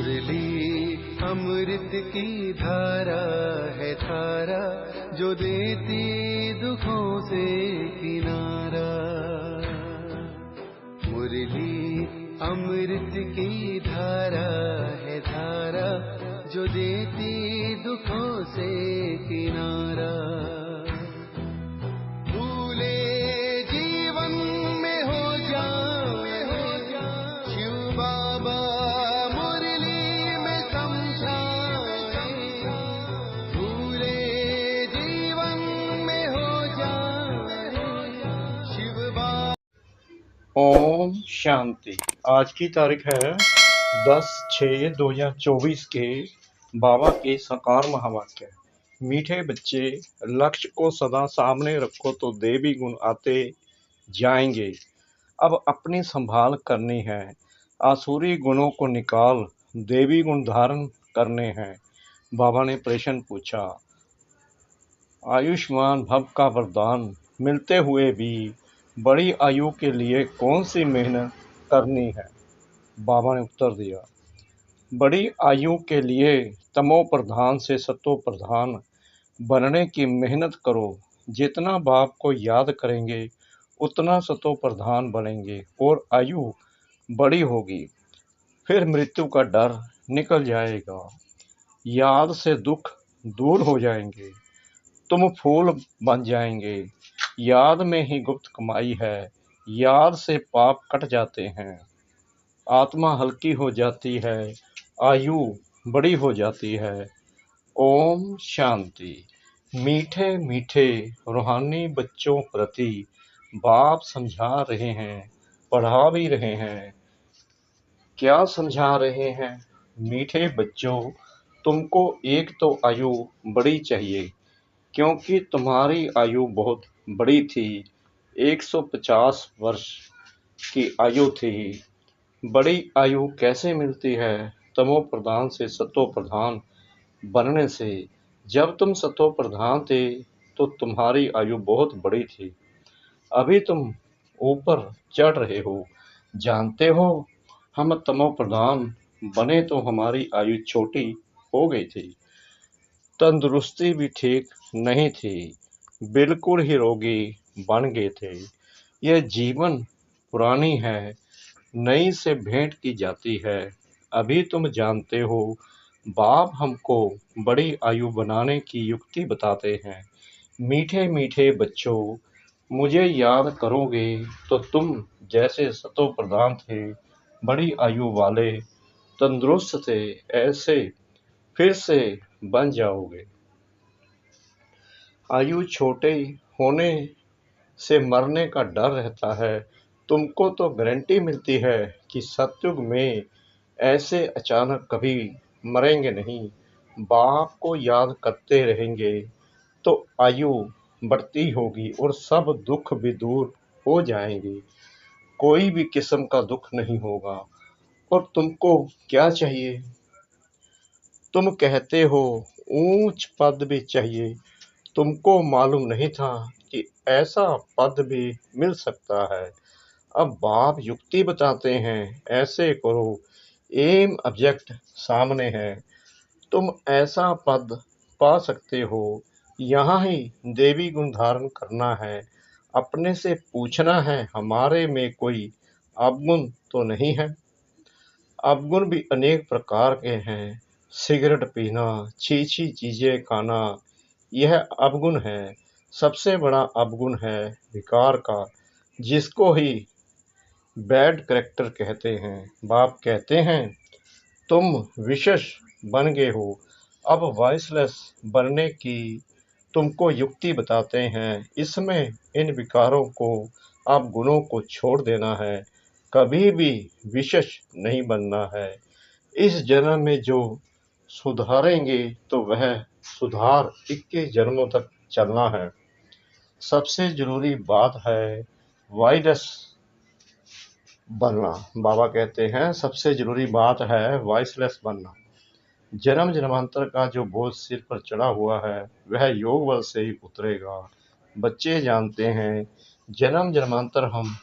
मुरली अमृत की धारा है धारा, जो देती दुखों से किनारा। मुरली अमृत की धारा है धारा, जो देती दुखों से किनारा। भूले जीवन में हो जाए शिव बाबा मुरली में समझाए। भूले जीवन में हो जाए शिव बाबा। ओम शांति। आज की तारीख है 10/6/2024 के बाबा के साकार महावाक्य। मीठे बच्चे, लक्ष्य को सदा सामने रखो तो देवी गुण आते जाएंगे। अब अपनी संभाल करनी है, आसुरी गुणों को निकाल देवी गुण धारण करने हैं। बाबा ने प्रश्न पूछा, आयुष्मान भव का वरदान मिलते हुए भी बड़ी आयु के लिए कौन सी मेहनत करनी है? बाबा ने उत्तर दिया, बड़ी आयु के लिए तमो प्रधान से सतो प्रधान बनने की मेहनत करो। जितना बाप को याद करेंगे उतना सतो प्रधान बनेंगे और आयु बड़ी होगी। फिर मृत्यु का डर निकल जाएगा, याद से दुख दूर हो जाएंगे, तुम फूल बन जाएंगे। याद में ही गुप्त कमाई है, याद से पाप कट जाते हैं, आत्मा हल्की हो जाती है, आयु बड़ी हो जाती है। ओम शांति। मीठे मीठे रूहानी बच्चों प्रति बाप समझा रहे हैं, पढ़ा भी रहे हैं। क्या समझा रहे हैं? मीठे बच्चों, तुमको एक तो आयु बड़ी चाहिए, क्योंकि तुम्हारी आयु बहुत बड़ी थी, 150 वर्ष की आयु थी। बड़ी आयु कैसे मिलती है? तमो प्रधान से सतो प्रधान बनने से। जब तुम सतो प्रधान थे तो तुम्हारी आयु बहुत बड़ी थी, अभी तुम ऊपर चढ़ रहे हो। जानते हो, हम तमो प्रधान बने तो हमारी आयु छोटी हो गई थी, तंदुरुस्ती भी ठीक नहीं थी, बिल्कुल ही रोगी बन गए थे। यह जीवन पुरानी है, नई से भेंट की जाती है। अभी तुम जानते हो, बाप हमको बड़ी आयु बनाने की युक्ति बताते हैं। मीठे मीठे बच्चों, मुझे याद करोगे तो तुम जैसे सतो प्रधान थे, बड़ी आयु वाले, तंदुरुस्त थे, ऐसे फिर से बन जाओगे। आयु छोटे होने से मरने का डर रहता है। तुमको तो गारंटी मिलती है कि सतयुग में ऐसे अचानक कभी मरेंगे नहीं। बाप को याद करते रहेंगे तो आयु बढ़ती होगी और सब दुख भी दूर हो जाएंगे। कोई भी किस्म का दुख नहीं होगा। और तुमको क्या चाहिए? तुम कहते हो ऊंच पद भी चाहिए। तुमको मालूम नहीं था कि ऐसा पद भी मिल सकता है। अब बाप युक्ति बताते हैं, ऐसे करो, एम ऑब्जेक्ट सामने है, तुम ऐसा पद पा सकते हो। यहाँ ही देवी गुण धारण करना है। अपने से पूछना है, हमारे में कोई अवगुण तो नहीं है? अवगुण भी अनेक प्रकार के हैं। सिगरेट पीना, छीछी चीजें खाना, यह अवगुण है। सबसे बड़ा अवगुण है विकार का, जिसको ही बैड कैरेक्टर कहते हैं। बाप कहते हैं, तुम विशेष बन गए हो। अब वॉइसलेस बनने की तुमको युक्ति बताते हैं। इसमें इन विकारों को, अवगुणों को छोड़ देना है, कभी भी विशेष नहीं बनना है। इस जन्म में जो सुधारेंगे तो वह सुधार 21 जन्मों तक चलना है। सबसे जरूरी बात है वॉइसलेस बनना। बाबा कहते हैं, सबसे जरूरी बात है वॉइसलेस बनना। जन्म जन्मांतर का जो बोझ सिर पर चढ़ा हुआ है वह योग बल से ही उतरेगा। बच्चे जानते हैं, जन्म जन्मांतर हम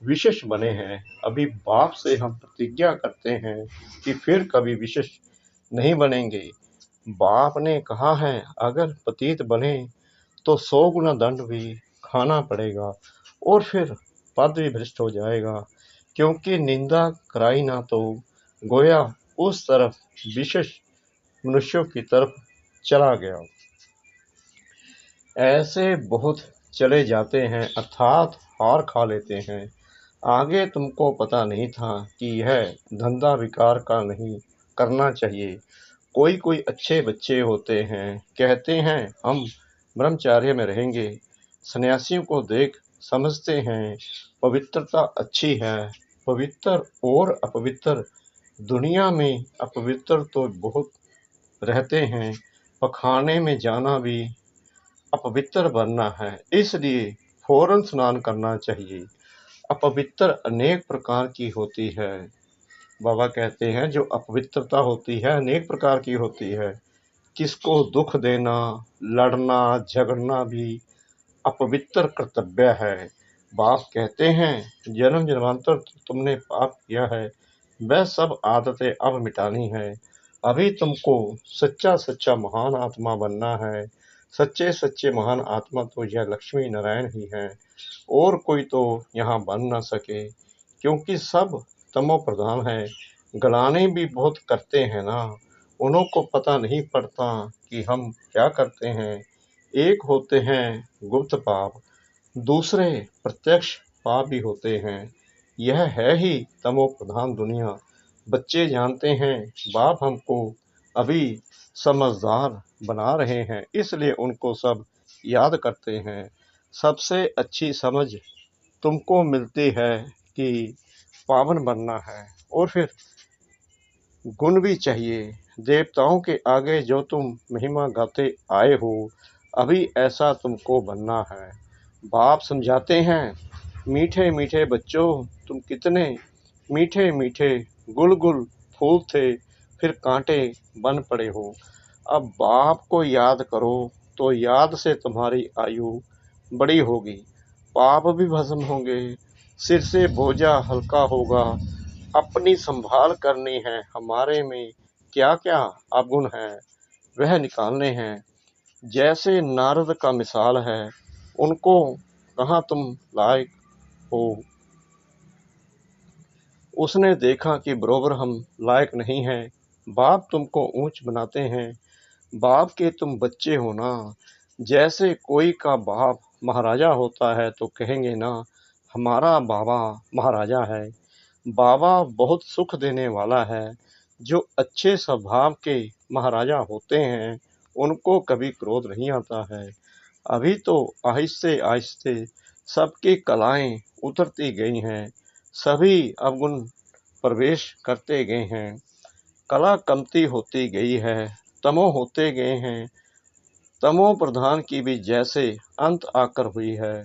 विशेष बने हैं, अभी बाप से हम प्रतिज्ञा करते हैं कि फिर कभी विशेष नहीं बनेंगे। बाप ने कहा है अगर पतित बने तो 100 गुना दंड भी खाना पड़ेगा और फिर पद भी भ्रष्ट हो जाएगा, क्योंकि निंदा कराई ना तो गोया उस तरफ विशेष मनुष्यों की तरफ चला गया। ऐसे बहुत चले जाते हैं, अर्थात हार खा लेते हैं। आगे तुमको पता नहीं था कि यह धंधा विकार का नहीं करना चाहिए। कोई कोई अच्छे बच्चे होते हैं, कहते हैं हम ब्रह्मचार्य में रहेंगे। सन्यासियों को देख समझते हैं पवित्रता अच्छी है। पवित्र और अपवित्र, दुनिया में अपवित्र तो बहुत रहते हैं, पखाने में जाना भी अपवित्र बनना है, इसलिए फौरन स्नान करना चाहिए। अपवित्र अनेक प्रकार की होती है। बाबा कहते हैं जो अपवित्रता होती है अनेक प्रकार की होती है। किसको दुख देना, लड़ना, झगड़ना भी अपवित्र कर्तव्य है। बाप कहते हैं जन्म जन्मांतर तुमने पाप किया है, वह सब आदतें अब मिटानी है। अभी तुमको सच्चा सच्चा महान आत्मा बनना है। सच्चे सच्चे महान आत्मा तो यह लक्ष्मी नारायण ही है, और कोई तो यहाँ बन न सके, क्योंकि सब तमो प्रधान है। गलाने भी बहुत करते हैं ना, उन्हों को पता नहीं पड़ता कि हम क्या करते हैं। एक होते हैं गुप्त पाप, दूसरे प्रत्यक्ष पाप भी होते हैं। यह है ही तमो प्रधान दुनिया। बच्चे जानते हैं बाप हमको अभी समझदार बना रहे हैं, इसलिए उनको सब याद करते हैं। सबसे अच्छी समझ तुमको मिलती है कि पावन बनना है, और फिर गुण भी चाहिए। देवताओं के आगे जो तुम महिमा गाते आए हो, अभी ऐसा तुमको बनना है। बाप समझाते हैं मीठे मीठे बच्चों, तुम कितने मीठे मीठे गुल गुल फूल थे, फिर कांटे बन पड़े हो। अब बाप को याद करो तो याद से तुम्हारी आयु बड़ी होगी, पाप भी भस्म होंगे, सिर से बोझा हल्का होगा। अपनी संभाल करनी है, हमारे में क्या क्या अवगुण है वह निकालने हैं। जैसे नारद का मिसाल है, उनको कहाँ तुम लायक हो, उसने देखा कि बरोबर हम लायक नहीं हैं। बाप तुमको ऊंच बनाते हैं, बाप के तुम बच्चे हो ना। जैसे कोई का बाप महाराजा होता है तो कहेंगे ना हमारा बाबा महाराजा है। बाबा बहुत सुख देने वाला है। जो अच्छे स्वभाव के महाराजा होते हैं उनको कभी क्रोध नहीं आता है। अभी तो आहिस्ते आहिस्ते सबकी कलाएं उतरती गई हैं, सभी अवगुण प्रवेश करते गए हैं, कला कमती होती गई है, तमो होते गए हैं। तमो प्रधान की भी जैसे अंत आकर हुई है।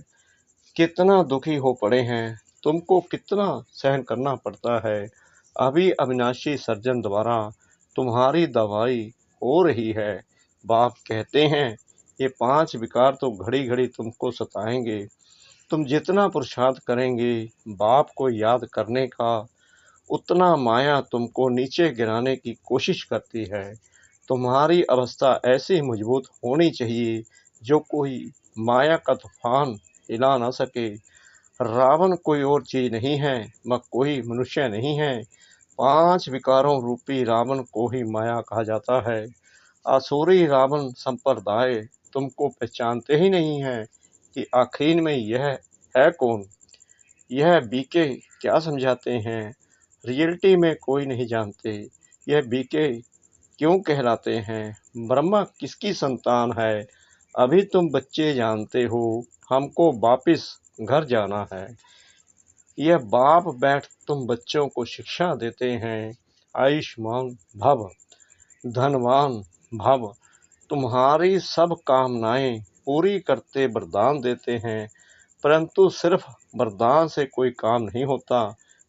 कितना दुखी हो पड़े हैं, तुमको कितना सहन करना पड़ता है। अभी अविनाशी सर्जन द्वारा तुम्हारी दवाई हो रही है। बाप कहते हैं ये 5 विकार तो घड़ी घड़ी तुमको सताएंगे। तुम जितना पुरुषार्थ करेंगे बाप को याद करने का, उतना माया तुमको नीचे गिराने की कोशिश करती है। तुम्हारी अवस्था ऐसी मजबूत होनी चाहिए जो कोई माया का तूफान हिला ना सके। रावण कोई और चीज नहीं है, वह कोई मनुष्य नहीं है। 5 विकारों रूपी रावण को ही माया कहा जाता है। आसुरी रावण संप्रदाय तुमको पहचानते ही नहीं है कि आखिर में यह है कौन। यह बीके क्या समझाते हैं, रियलिटी में कोई नहीं जानते। यह बीके क्यों कहलाते हैं, ब्रह्मा किसकी संतान है। अभी तुम बच्चे जानते हो, हमको वापिस घर जाना है। यह बाप बैठ तुम बच्चों को शिक्षा देते हैं, आयुष्मान भव, धनवान भव, तुम्हारी सब कामनाएं पूरी करते वरदान देते हैं। परंतु सिर्फ वरदान से कोई काम नहीं होता,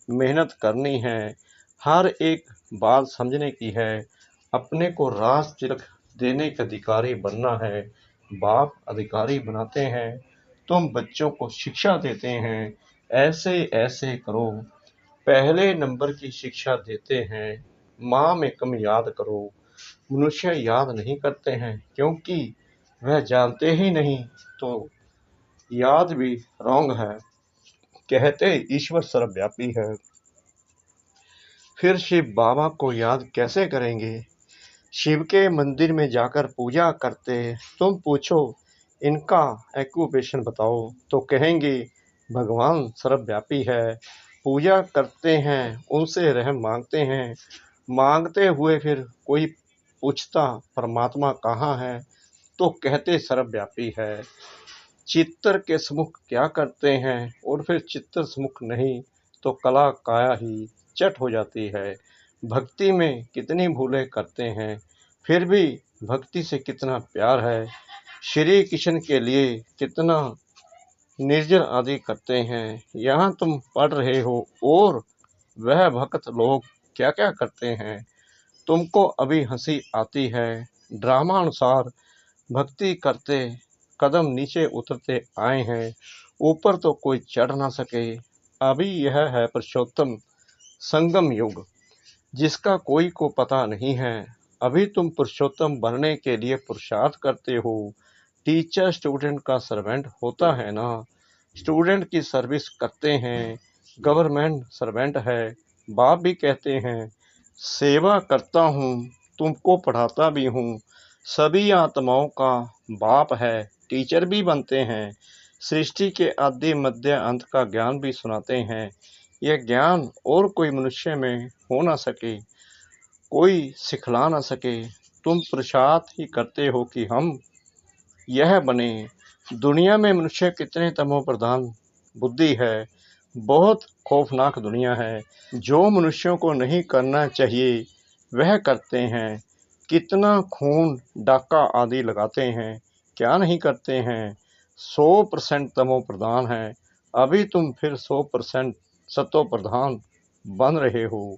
मेहनत करनी है। हर एक बात समझने की है, अपने को रास तिलक देने के अधिकारी बनना है। बाप अधिकारी बनाते हैं, तुम बच्चों को शिक्षा देते हैं, ऐसे ऐसे करो, पहले नंबर की शिक्षा देते हैं, माँ में कम याद करो। मनुष्य याद नहीं करते हैं क्योंकि वह जानते ही नहीं, तो याद भी रॉन्ग है। कहते ईश्वर सर्वव्यापी है, फिर शिव बाबा को याद कैसे करेंगे? शिव के मंदिर में जाकर पूजा करते, तुम पूछो इनका एक्यूपेशन बताओ, तो कहेंगे भगवान सर्वव्यापी है। पूजा करते हैं, उनसे रहम मांगते हैं, मांगते हुए फिर कोई पूछता परमात्मा कहाँ है, तो कहते सर्वव्यापी है। चित्तर के सम्मुख क्या करते हैं, और फिर चित्तर सम्मुख नहीं तो कला काया ही चट हो जाती है। भक्ति में कितनी भूलें करते हैं, फिर भी भक्ति से कितना प्यार है। श्री कृष्ण के लिए कितना निर्जर आदि करते हैं। यहाँ तुम पढ़ रहे हो और वह भक्त लोग क्या क्या करते हैं। तुमको अभी हंसी आती है। ड्रामा अनुसार भक्ति करते कदम नीचे उतरते आए हैं, ऊपर तो कोई चढ़ ना सके। अभी यह है पुरुषोत्तम संगम युग, जिसका कोई को पता नहीं है। अभी तुम पुरुषोत्तम बनने के लिए पुरुषार्थ करते हो। टीचर स्टूडेंट का सर्वेंट होता है ना, स्टूडेंट की सर्विस करते हैं, गवर्नमेंट सर्वेंट है। बाप भी कहते हैं सेवा करता हूँ, तुमको पढ़ाता भी हूँ। सभी आत्माओं का बाप है, टीचर भी बनते हैं। सृष्टि के आदि मध्य अंत का ज्ञान भी सुनाते हैं। यह ज्ञान और कोई मनुष्य में हो ना सके, कोई सिखला ना सके। तुम पुरुषार्थ ही करते हो कि हम यह बने। दुनिया में मनुष्य कितने तमो प्रधान बुद्धि है, बहुत खौफनाक दुनिया है। जो मनुष्यों को नहीं करना चाहिए वह करते हैं। कितना खून डाका आदि लगाते हैं, क्या नहीं करते हैं। 100% तमो प्रधान है। अभी तुम फिर 100% सतो प्रधान बन रहे हो।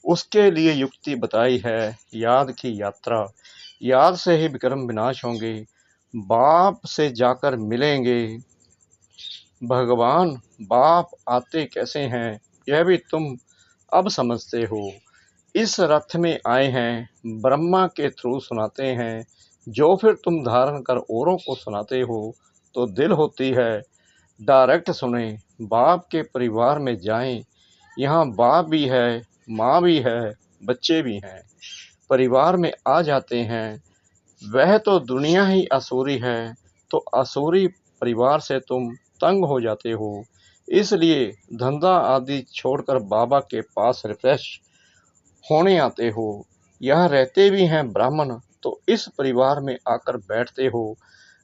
उसके लिए युक्ति बताई है, याद की यात्रा। याद से ही विक्रम विनाश होंगे, बाप से जाकर मिलेंगे। भगवान बाप आते कैसे हैं, यह भी तुम अब समझते हो। इस रथ में आए हैं, ब्रह्मा के थ्रू सुनाते हैं, जो फिर तुम धारण कर औरों को सुनाते हो, तो दिल होती है डायरेक्ट सुने। बाप के परिवार में जाएं, यहाँ बाप भी है, माँ भी है, बच्चे भी हैं। परिवार में आ जाते हैं, वह तो दुनिया ही असुरी है, तो असुरी परिवार से तुम तंग हो जाते हो। इसलिए धंधा आदि छोड़कर बाबा के पास रिफ्रेश होने आते हो। यह रहते भी हैं ब्राह्मण, तो इस परिवार में आकर बैठते हो।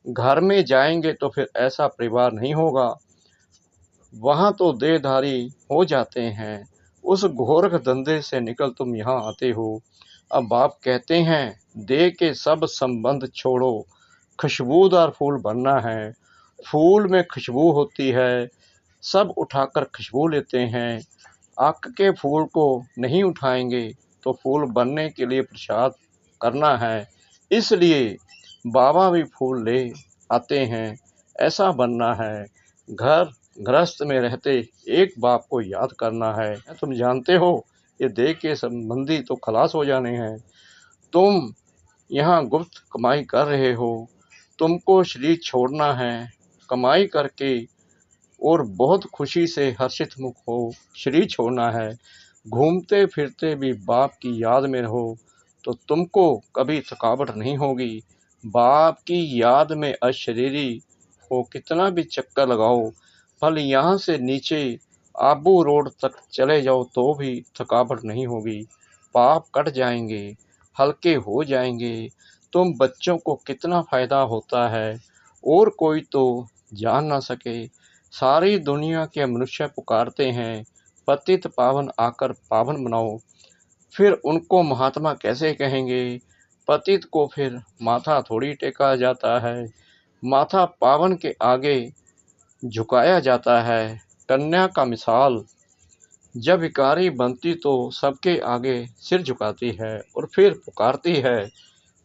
घर में जाएंगे तो फिर ऐसा परिवार नहीं होगा, वहाँ तो देहधारी हो जाते हैं। उस घोरख धंधे से निकल तुम यहाँ आते हो। अब बाप कहते हैं देह के सब संबंध छोड़ो, खुशबूदार फूल बनना है। फूल में खुशबू होती है, सब उठाकर खुशबू लेते हैं। आक के फूल को नहीं उठाएंगे तो फूल बनने के लिए प्रसाद करना है। इसलिए बाबा भी फूल ले आते हैं, ऐसा बनना है। घर गृहस्थ में रहते एक बाप को याद करना है। तुम जानते हो ये देह के संबंधी तो खलास हो जाने हैं। तुम यहाँ गुप्त कमाई कर रहे हो, तुमको शरीर छोड़ना है। कमाई करके और बहुत खुशी से हर्षित मुख हो शरीर छोड़ना है। घूमते फिरते भी बाप की याद में रहो, तो तुमको कभी थकावट नहीं होगी। बाप की याद में अशरीरी हो कितना भी चक्कर लगाओ, फल यहाँ से नीचे आबू रोड तक चले जाओ तो भी थकावट नहीं होगी। पाप कट जाएंगे, हल्के हो जाएंगे। तुम बच्चों को कितना फायदा होता है और कोई तो जान ना सके। सारी दुनिया के मनुष्य पुकारते हैं पतित पावन आकर पावन बनाओ, फिर उनको महात्मा कैसे कहेंगे। पतित को फिर माथा थोड़ी टेका जाता है, माथा पावन के आगे झुकाया जाता है। कन्या का मिसाल, जब भिखारी बनती तो सबके आगे सिर झुकाती है और फिर पुकारती है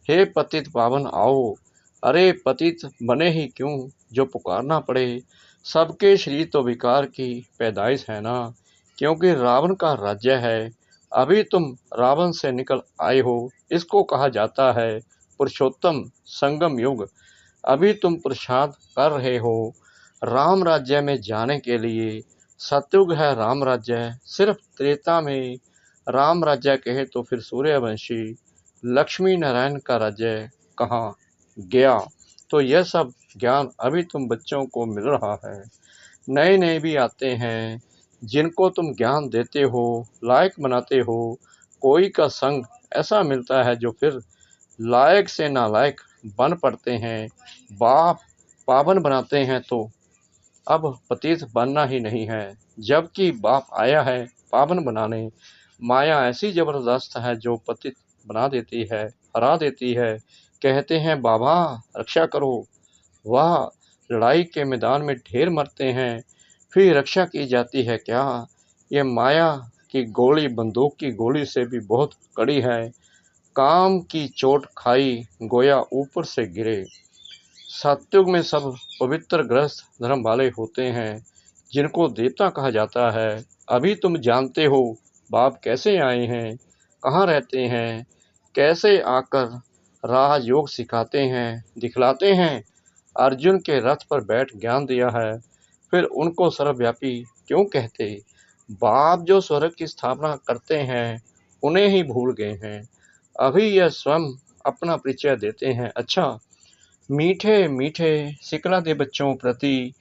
हे पतित पावन आओ। अरे पतित बने ही क्यों जो पुकारना पड़े। सबके शरीर तो विकार की पैदाइश है ना, क्योंकि रावण का राज्य है। अभी तुम रावण से निकल आए हो, इसको कहा जाता है पुरुषोत्तम संगम युग। अभी तुम पुरुषार्थ कर रहे हो राम राज्य में जाने के लिए। सतयुग है राम राज्य, सिर्फ त्रेता में राम राज्य कहे तो फिर सूर्यवंशी लक्ष्मी नारायण का राज्य कहाँ गया। तो यह सब ज्ञान अभी तुम बच्चों को मिल रहा है। नए नए भी आते हैं जिनको तुम ज्ञान देते हो, लायक बनाते हो। कोई का संग ऐसा मिलता है जो फिर लायक से नालायक बन पड़ते हैं। बाप पावन बनाते हैं तो अब पतित बनना ही नहीं है, जबकि बाप आया है पावन बनाने। माया ऐसी जबरदस्त है जो पतित बना देती है, हरा देती है। कहते हैं बाबा रक्षा करो, वह लड़ाई के मैदान में ढेर मरते हैं, फिर रक्षा की जाती है क्या। ये माया की गोली बंदूक की गोली से भी बहुत कड़ी है। काम की चोट खाई गोया ऊपर से गिरे। सतयुग में सब पवित्र गृहस्थ धर्म वाले होते हैं जिनको देवता कहा जाता है। अभी तुम जानते हो बाप कैसे आए हैं, कहाँ रहते हैं, कैसे आकर राजयोग सिखाते हैं, दिखलाते हैं। अर्जुन के रथ पर बैठ ज्ञान दिया है, फिर उनको सर्वव्यापी क्यों कहते। बाप जो स्वर्ग की स्थापना करते हैं उन्हें ही भूल गए हैं। अभी यह स्वयं अपना परिचय देते हैं। अच्छा, मीठे मीठे सिकला दे बच्चों प्रति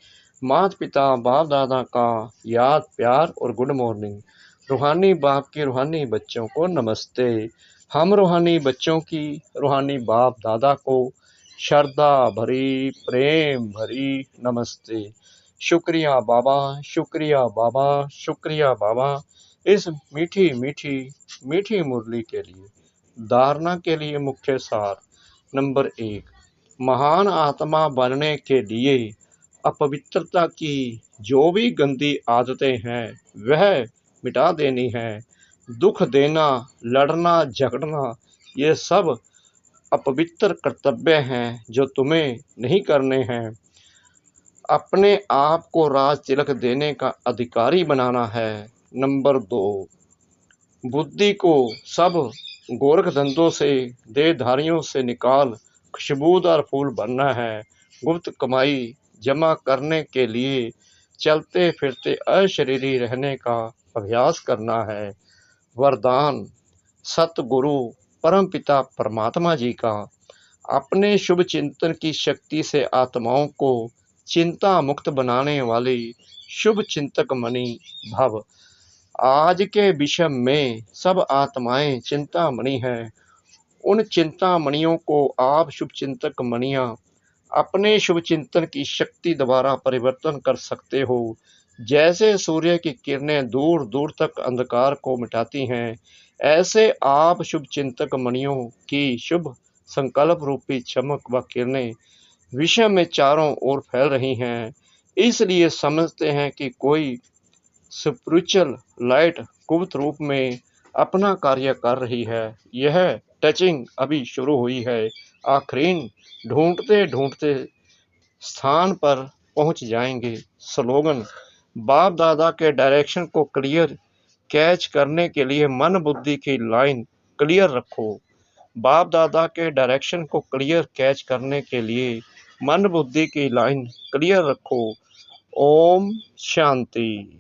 माता पिता बाप दादा का याद प्यार और गुड मॉर्निंग। रूहानी बाप की रूहानी बच्चों को नमस्ते। हम रूहानी बच्चों की रूहानी बाप दादा को श्रद्धा भरी प्रेम भरी नमस्ते। शुक्रिया बाबा, शुक्रिया बाबा, शुक्रिया बाबा, इस मीठी मीठी मीठी मुरली के लिए। धारणा के लिए मुख्य सार। नंबर 1, महान आत्मा बनने के लिए अपवित्रता की जो भी गंदी आदतें हैं वह मिटा देनी है। दुख देना, लड़ना झगड़ना, ये सब अपवित्र कर्तव्य हैं जो तुम्हें नहीं करने हैं। अपने आप को राज तिलक देने का अधिकारी बनाना है। नंबर 2, बुद्धि को सब गोरख धंधों से देहधारियों से निकाल खुशबूदार फूल बनना है। गुप्त कमाई जमा करने के लिए चलते फिरते अशरीरी रहने का अभ्यास करना है। वरदान सतगुरु परमपिता परमात्मा जी का। अपने शुभ चिंतन की शक्ति से आत्माओं को चिंता मुक्त बनाने वाली शुभ चिंतक मणि भव। आज के विषय में सब आत्माएं चिंतामणि हैं। उन चिंतामणियों को आप शुभ चिंतक मणियां अपने शुभ चिंतन की शक्ति द्वारा परिवर्तन कर सकते हो। जैसे सूर्य की किरणें दूर दूर तक अंधकार को मिटाती हैं, ऐसे आप शुभ चिंतक मणियों की शुभ संकल्प रूपी चमक व किरणें विश्व में चारों ओर फैल रही हैं। इसलिए समझते हैं कि कोई स्पिरिचुअल लाइट गुप्त रूप में अपना कार्य कर रही है। यह टचिंग अभी शुरू हुई है। आखिरीन ढूंढते ढूंढते स्थान पर पहुंच जाएंगे। स्लोगन, बाप दादा के डायरेक्शन को क्लियर कैच करने के लिए मन बुद्धि की लाइन क्लियर रखो। बाप दादा के डायरेक्शन को क्लियर कैच करने के लिए मन बुद्धि की लाइन क्लियर रखो। ओम शांति।